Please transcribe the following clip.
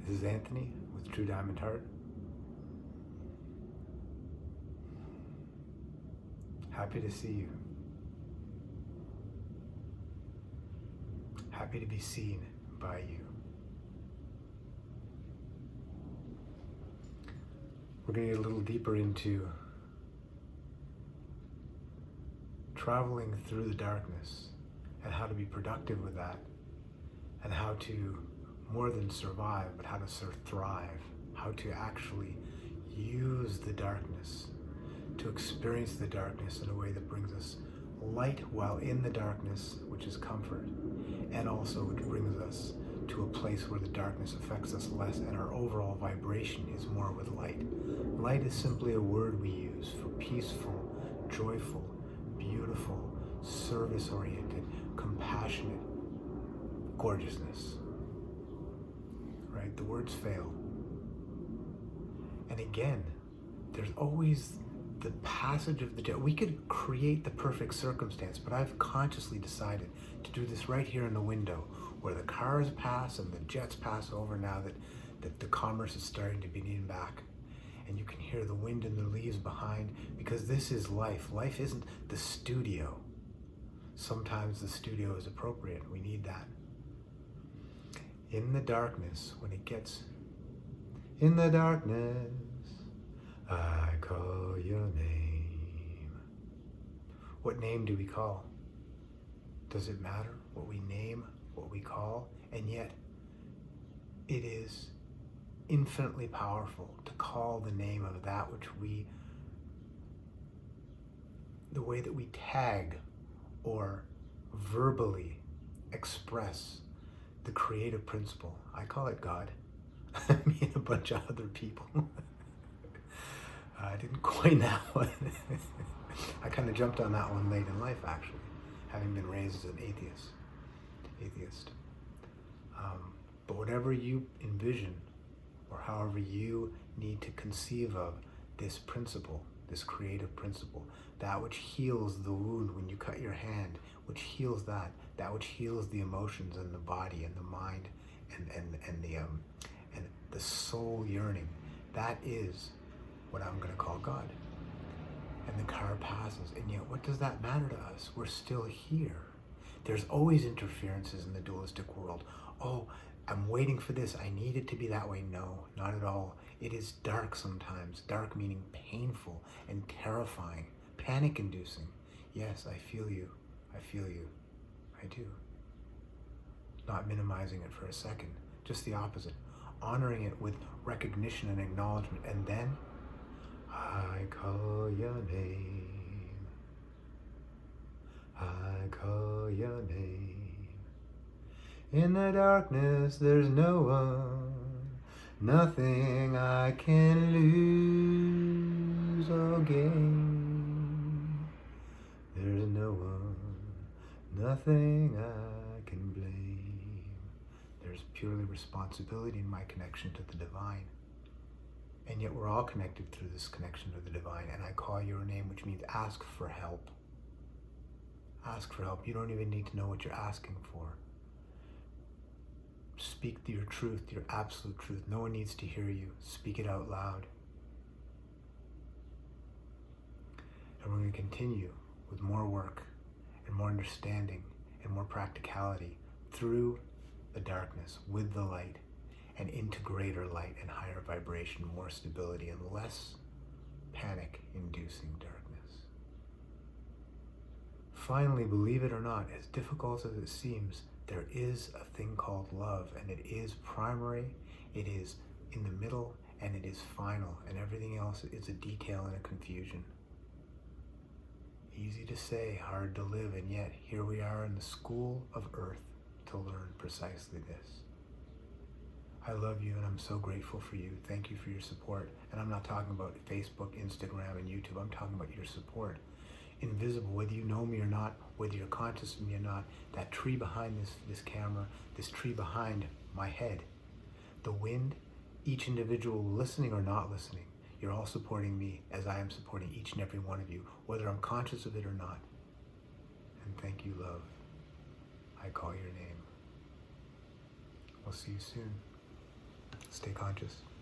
This is Anthony with True Diamond Heart. Happy to see you. Happy to be seen by you. We're going to get a little deeper into traveling through the darkness and how to be productive with that, and how to more than survive, but how to thrive, how to actually use the darkness, to experience the darkness in a way that brings us light while in the darkness, which is comfort, and also which brings us to a place where the darkness affects us less and our overall vibration is more with light. Light is simply a word we use for peaceful, joyful, beautiful, service-oriented, compassionate gorgeousness. Right? The words fail. And again, there's always the passage of the day. We could create the perfect circumstance, but I've consciously decided to do this right here in the window where the cars pass and the jets pass over now that the commerce is starting to be needed back. And you can hear the wind and the leaves behind, because this is life. Life isn't the studio. Sometimes the studio is appropriate. We need that. In the darkness, when it gets in the darkness, I call your name. What name do we call? Does it matter what we name, what we call? And yet, it is infinitely powerful to call the name of that which the way that we tag or verbally express the creative principle. I call it God. Me and a bunch of other people. I didn't coin that one. I kind of jumped on that one late in life, actually, having been raised as an atheist. But whatever you envision, or however you need to conceive of this principle, this creative principle, that which heals the wound when you cut your hand, which heals that which heals the emotions and the body and the mind and the soul yearning, that is what I'm going to call God. And the car passes, and yet what does that matter to us? We're still here. There's always interferences in the dualistic world. Oh, I'm waiting for this. I need it to be that way. No, not at all. It is dark sometimes. Dark meaning painful and terrifying, panic-inducing. Yes, I feel you. I feel you. I do. Not minimizing it for a second. Just the opposite. Honoring it with recognition and acknowledgement. And then, I call your name. I call your name. In the darkness there's no one, nothing I can lose or gain. There's no one, nothing I can blame. There's purely responsibility in my connection to the divine. And yet we're all connected through this connection to the divine. And I call your name, which means ask for help. Ask for help. You don't even need to know what you're asking for. Speak your truth, your absolute truth. No one needs to hear you. Speak it out loud. And we're going to continue with more work and more understanding and more practicality through the darkness with the light, and into greater light and higher vibration, more stability and less panic-inducing darkness. Finally, believe it or not, as difficult as it seems, there is a thing called love, and it is primary, it is in the middle, and it is final, and everything else is a detail and a confusion. Easy to say, hard to live, and yet here we are in the school of earth to learn precisely this. I love you, and I'm so grateful for you. Thank you for your support. And I'm not talking about Facebook, Instagram, and YouTube. I'm talking about your support. Invisible, whether you know me or not, whether you're conscious of me or not, that tree behind this camera, this tree behind my head, the wind, each individual listening or not listening, you're all supporting me as I am supporting each and every one of you, whether I'm conscious of it or not. And thank you, love. I call your name. We'll see you soon. Stay conscious.